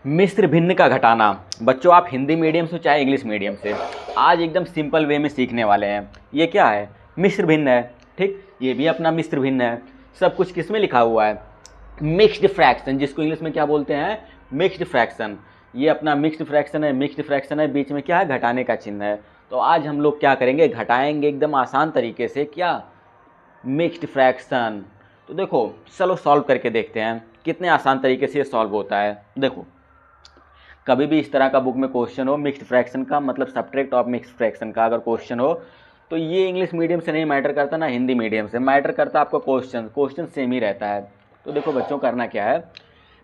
मिश्र भिन्न का घटाना। बच्चों आप हिंदी मीडियम से चाहे इंग्लिश मीडियम से, आज एकदम सिंपल वे में सीखने वाले हैं। ये क्या है? मिश्र भिन्न है। ठीक, ये भी अपना मिश्र भिन्न है। सब कुछ किस में लिखा हुआ है? मिक्स्ड फ्रैक्शन, जिसको इंग्लिश में क्या बोलते हैं? Mixed fraction. ये अपना मिक्स्ड फ्रैक्शन है, मिक्स्ड फ्रैक्शन है, बीच में क्या है? घटाने का चिन्ह है। तो आज हम लोग क्या करेंगे? घटाएंगे एकदम आसान तरीके से। क्या? Mixed fraction. तो देखो चलो सॉल्व करके देखते हैं कितने आसान तरीके से ये सॉल्व होता है। देखो कभी भी इस तरह का बुक में क्वेश्चन हो मिक्स्ड फ्रैक्शन का, मतलब सब्ट्रैक्ट ऑफ मिक्स्ड फ्रैक्शन का अगर क्वेश्चन हो, तो ये इंग्लिश मीडियम से नहीं मैटर करता, ना हिंदी मीडियम से मैटर करता। आपका क्वेश्चन सेम ही रहता है। तो देखो बच्चों करना क्या है,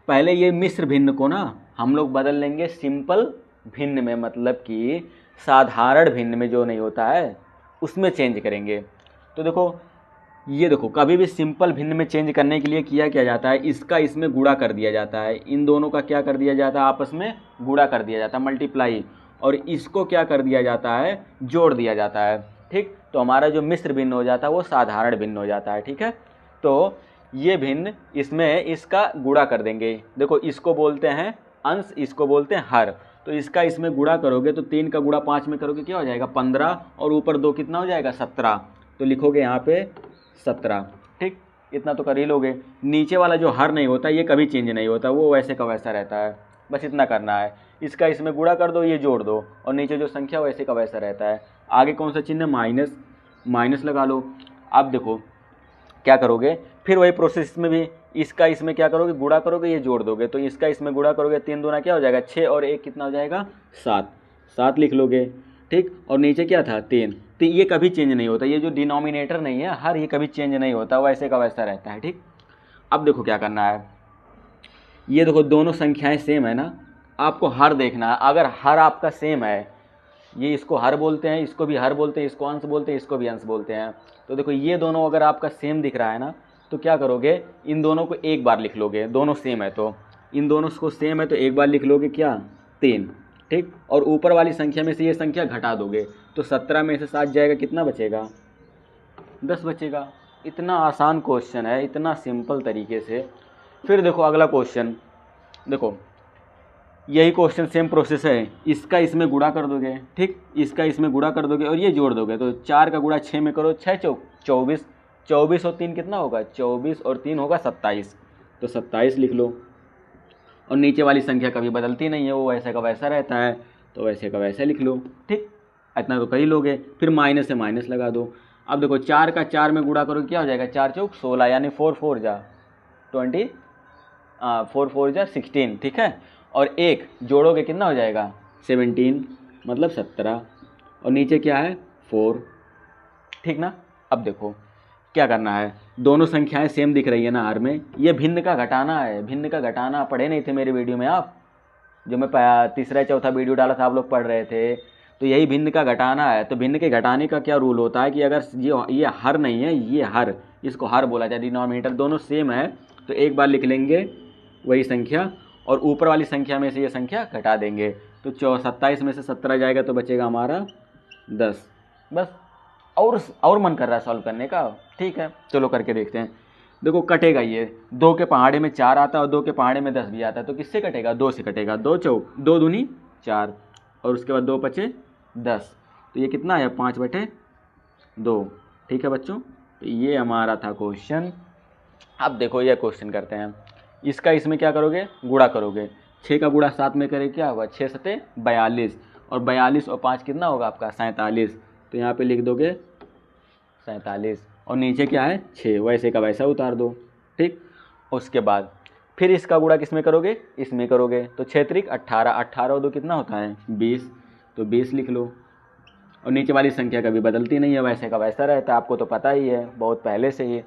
पहले ये मिश्र भिन्न को ना हम लोग बदल लेंगे सिंपल भिन्न में, मतलब कि साधारण भिन्न में जो नहीं होता है उसमें चेंज करेंगे। तो देखो ये देखो कभी भी सिंपल भिन्न में चेंज करने के लिए किया जाता है, इसका इसमें गुणा कर दिया जाता है, इन दोनों का क्या कर दिया जाता है? आपस में गुणा कर दिया जाता है, मल्टीप्लाई। और इसको क्या कर दिया जाता है? जोड़ दिया जाता है। ठीक, तो हमारा जो मिश्र भिन्न हो जाता है वो साधारण भिन्न हो जाता है। ठीक है, तो ये भिन्न इसमें इसका गुणा कर देंगे। देखो इसको बोलते हैं अंश, इसको बोलते हैं हर। तो इसका इसमें गुणा करोगे तो 3 का गुणा 5 में करोगे क्या हो जाएगा? 15, और ऊपर 2 कितना हो जाएगा? 17। तो लिखोगे यहाँ पे 17। ठीक, इतना तो कर ही लोगे। नीचे वाला जो हर नहीं होता ये कभी चेंज नहीं होता, वो वैसे का वैसा रहता है। बस इतना करना है, इसका इसमें गुणा कर दो, ये जोड़ दो, और नीचे जो संख्या वैसे का वैसा रहता है। आगे कौन सा चिन्ह है? माइनस। माइनस लगा लो। अब देखो क्या करोगे, फिर वही प्रोसेस में भी इसका इसमें क्या करोगे? गुणा करोगे, ये जोड़ दोगे। तो इसका इसमें गुणा करोगे, 3 दूना क्या हो जाएगा? 6, और 1 कितना हो जाएगा? 7। 7 लिख लोगे। ठीक, और नीचे क्या था? 3। तो ये कभी चेंज नहीं होता, ये जो डिनोमिनेटर नहीं है हर, ये कभी चेंज नहीं होता, वैसे का वैसा रहता है। ठीक, अब देखो क्या करना है, ये देखो दोनों संख्याएं सेम है ना, आपको हर देखना है। अगर हर आपका सेम है, ये इसको हर बोलते हैं, इसको भी हर बोलते हैं, इसको अंश बोलते हैं, इसको भी अंश बोलते हैं। तो देखो ये दोनों अगर आपका सेम दिख रहा है ना, तो क्या करोगे? इन दोनों को एक बार लिख लोगे, दोनों सेम है तो इन दोनों को सेम है तो एक बार लिख लोगे क्या? 3। ठीक, और ऊपर वाली संख्या में से ये संख्या घटा दोगे, तो 17 में से 7 जाएगा, कितना बचेगा? 10 बचेगा। इतना आसान क्वेश्चन है, इतना सिंपल तरीके से। फिर देखो अगला क्वेश्चन, देखो यही क्वेश्चन सेम प्रोसेस है, इसका इसमें गुणा कर दोगे। ठीक, इसका इसमें गुणा कर दोगे और ये जोड़ दोगे। तो 4 का गुणा 6 में करो, 6 चौक 24, 24 और 3 कितना होगा? 24 और 3 होगा 27। तो 27 लिख लो, और नीचे वाली संख्या कभी बदलती नहीं है, वो वैसे का वैसा रहता है, तो वैसे का वैसा लिख लो। ठीक, इतना तो कर ही लोगे। फिर माइनस से माइनस लगा दो। अब देखो 4 का 4 में गुणा करो, क्या हो जाएगा? 4 चौक 16, यानी 4 4 जा 20, 4 4 जा 16। ठीक है, और 1 जोड़ोगे कितना हो जाएगा? 17, मतलब 17, और नीचे क्या है? 4। ठीक ना। अब देखो क्या करना है, दोनों संख्याएं सेम दिख रही है ना हर में, ये भिन्न का घटाना है। भिन्न का घटाना पढ़े नहीं थे मेरे वीडियो में आप? जो मैं तीसरा चौथा वीडियो डाला था आप लोग पढ़ रहे थे, तो यही भिन्न का घटाना है। तो भिन्न के घटाने का क्या रूल होता है कि अगर ये हर नहीं है, ये हर, इसको हर बोला जाए, डिनोमिनेटर दोनों सेम है, तो एक बार लिख लेंगे वही संख्या, और ऊपर वाली संख्या में से ये संख्या घटा देंगे। तो 27 में से 17 जाएगा तो बचेगा हमारा 10। बस, और मन कर रहा है सॉल्व करने का? ठीक है, चलो करके देखते हैं। देखो कटेगा ये, 2 के पहाड़े में 4 आता है और 2 के पहाड़े में 10 भी आता है, तो किससे कटेगा? 2 से कटेगा। 2 चौक 2 दूनी 4, और उसके बाद 2 बचे 10, तो ये कितना है? 5/2। ठीक है बच्चों, तो ये हमारा था क्वेश्चन। अब देखो ये क्वेश्चन करते हैं, इसका इसमें क्या करोगे? गुणा करोगे। 6 का गुणा 7 में करें, क्या होगा? 6 7 42, और 42 और 5 कितना होगा आपका? 47। तो यहाँ पे लिख दोगे 47, और नीचे क्या है? 6, वैसे का वैसा उतार दो। ठीक, उसके बाद फिर इसका गुणा किस में करोगे? इसमें करोगे। तो 6 त्रिक 18, 18 और 2 कितना होता है? 20, तो 20 लिख लो, और नीचे वाली संख्या कभी बदलती नहीं है, वैसे का वैसा रहता है, आपको तो पता ही है बहुत पहले से ही।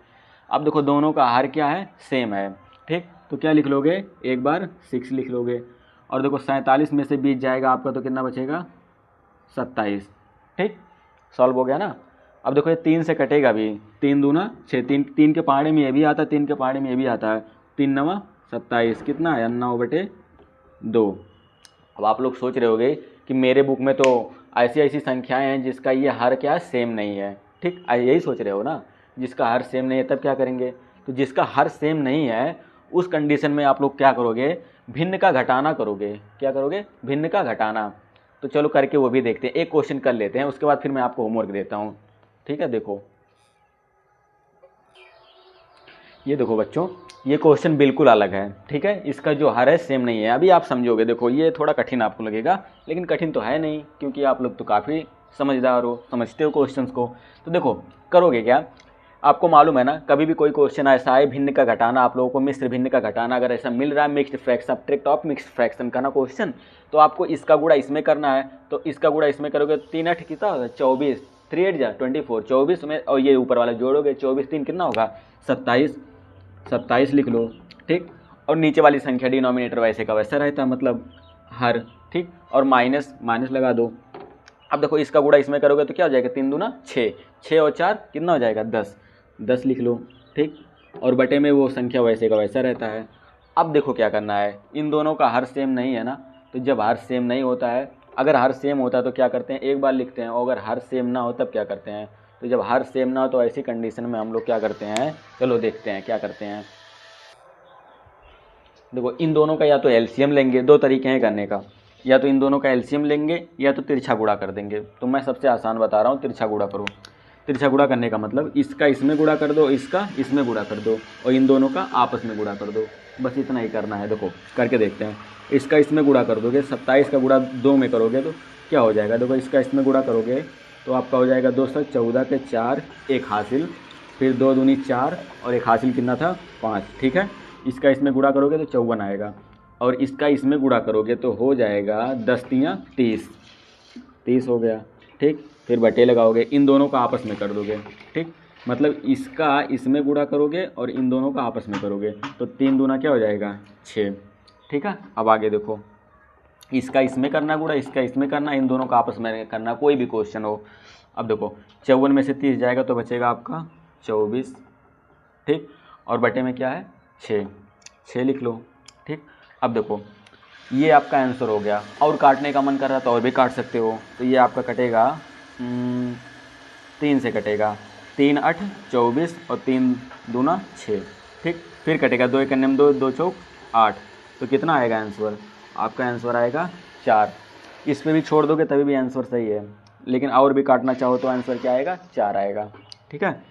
अब देखो दोनों का हर क्या है? सेम है। ठीक, तो क्या लिख लोगे? एक बार 6 लिख लोगे, और देखो 47 में से 20 जाएगा आपका, तो कितना बचेगा? 27। ठीक, सॉल्व हो गया ना। अब देखो ये 3 से कटेगा भी, 3 दूना 6, 3 के पहाड़े में ये भी आता है, 3 के पहाड़े में ये भी आता है, 3 9 27, कितना है? 9/2। अब आप लोग सोच रहे होगे कि मेरे बुक में तो ऐसी ऐसी संख्याएं हैं जिसका ये हर क्या सेम नहीं है। ठीक, यही सोच रहे हो ना, जिसका हर सेम नहीं है, तब क्या करेंगे? तो जिसका हर सेम नहीं है उस कंडीशन में आप लोग क्या करोगे? भिन्न का घटाना करोगे, क्या करोगे, भिन्न का घटाना। तो चलो करके वो भी देखते हैं, एक क्वेश्चन कर लेते हैं, उसके बाद फिर मैं आपको होमवर्क देता हूँ। ठीक है, देखो ये देखो बच्चों, ये क्वेश्चन बिल्कुल अलग है। ठीक है, इसका जो हर है सेम नहीं है, अभी आप समझोगे। देखो ये थोड़ा कठिन आपको लगेगा, लेकिन कठिन तो है नहीं, क्योंकि आप लोग तो काफ़ी समझदार हो, समझते हो क्वेश्चंस को। तो देखो करोगे क्या, आपको मालूम है ना, कभी भी कोई क्वेश्चन ऐसा है भिन्न का घटाना, आप लोगों को मिश्र भिन्न का घटाना अगर ऐसा मिल रहा है, mixed fraction, subtract of mixed fraction का ना क्वेश्चन, तो आपको इसका गुणा इसमें करना है। तो इसका गुणा इसमें करोगे, 3 8 कितना होगा, 24, 3 8 जा 24, 24 में और ये ऊपर वाला जोड़ोगे, 24 3 कितना होगा, 27, 27 लिख लो। ठीक, और नीचे वाली संख्या डिनोमिनेटर वैसे का वैसा रहता है, मतलब हर। ठीक, और माइनस माइनस लगा दो। अब देखो इसका गुणा इसमें करोगे तो क्या हो जाएगा, 3 दूना 6, 6 और 4 कितना हो जाएगा, 10, 10 लिख लो। ठीक, और बटे में वो संख्या वैसे का वैसा रहता है। अब देखो क्या करना है, इन दोनों का हर सेम नहीं है ना, तो जब हर सेम नहीं होता है, अगर हर सेम होता है तो क्या करते हैं, एक बार लिखते हैं, और अगर हर सेम ना हो तब क्या करते हैं। तो जब हर सेम ना हो तो ऐसी कंडीशन में हम लोग क्या करते हैं, चलो देखते हैं क्या करते हैं। देखो इन दोनों का या तो एलसीएम लेंगे, दो तरीके हैं करने का, या तो इन दोनों का एलसीएम लेंगे या तो तिरछा गुणा कर देंगे। तो मैं सबसे आसान बता रहा हूँ, तिरछा गुणा करो। तिरछा गुणा करने का मतलब इसका इसमें गुणा कर दो, इसका इसमें गुणा कर दो, और इन दोनों का आपस में गुणा कर दो, बस इतना ही करना है। देखो करके देखते हैं, इसका इसमें गुणा कर दोगे, 27 का गुणा 2 में करोगे तो क्या हो जाएगा, देखो इसका इसमें गुणा करोगे तो आपका हो जाएगा 2 7 14 के 4, एक हासिल, फिर 2 दूनी 4 और एक हासिल कितना था, 5। ठीक है, इसका इसमें गुणा करोगे तो 54 आएगा, और इसका इसमें गुणा करोगे तो हो जाएगा 10 तियाँ 30, 30 हो गया। ठीक, फिर बटे लगाओगे, इन दोनों का आपस में कर दोगे। ठीक, मतलब इसका इसमें गुणा करोगे और इन दोनों का आपस में करोगे, तो 3 दूना क्या हो जाएगा, 6। ठीक है, अब आगे देखो, इसका इसमें करना गुणा, इसका इसमें करना, इन दोनों का आपस में करना, कोई भी क्वेश्चन हो। अब देखो 54 में से 30 जाएगा तो बचेगा आपका 24। ठीक, और बटे में क्या है, 6, 6 लिख लो। ठीक, अब देखो ये आपका आंसर हो गया, और काटने का मन कर रहा तो और भी काट सकते हो। तो ये आपका कटेगा 3 से कटेगा, 3 8 24 और 3 दूना 6। ठीक, फिर कटेगा 2 1 2, 2 चौक 8, तो कितना आएगा आंसर, आपका आंसर आएगा 4। इस पर भी छोड़ दोगे तभी भी आंसर सही है, लेकिन और भी काटना चाहो तो आंसर क्या आएगा, 4 आएगा। ठीक है,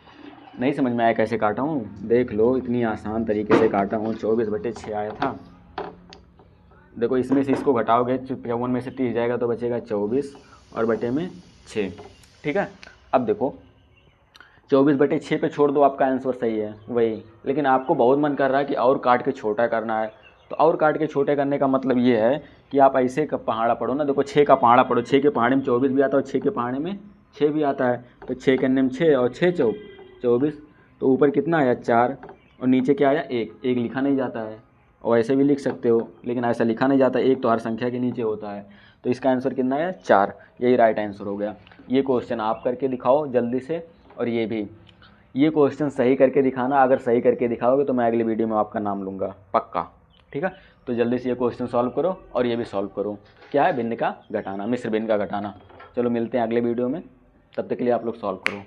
नहीं समझ में आया कैसे काटा हूँ, देख लो इतनी आसान तरीके से काटा हूँ। 24/6 आया था। देखो इसमें से इसको घटाओगे, 54 में से 30 जाएगा तो बचेगा 24 और बटे में 6। ठीक है, अब देखो 24/6 पे छोड़ दो, आपका आंसर सही है वही, लेकिन आपको बहुत मन कर रहा है कि और काट के छोटा करना है। तो और काट के छोटे करने का मतलब ये है कि आप ऐसे का पहाड़ा पढ़ो ना, देखो 6 का पहाड़ा पढ़ो, 6 के पहाड़े में 24 भी आता है और 6 के पहाड़े में 6 भी आता है। तो 6 के में 6 और 6 चौक 24, तो ऊपर कितना आया 4 और नीचे क्या आया 1, 1 लिखा नहीं जाता है, और ऐसे भी लिख सकते हो, लेकिन ऐसा लिखा नहीं जाता, एक तो हर संख्या के नीचे होता है। तो इसका आंसर कितना है, 4, यही राइट आंसर हो गया। ये क्वेश्चन आप करके दिखाओ जल्दी से, और ये भी, ये क्वेश्चन सही करके दिखाना। अगर सही करके दिखाओगे तो मैं अगली वीडियो में आपका नाम लूँगा पक्का। ठीक है, तो जल्दी से ये क्वेश्चन सॉल्व करो और ये भी सॉल्व करो। क्या है, भिन्न का घटाना, मिश्र भिन्न का घटाना। चलो मिलते हैं अगले वीडियो में, तब तक के लिए आप लोग सॉल्व करो।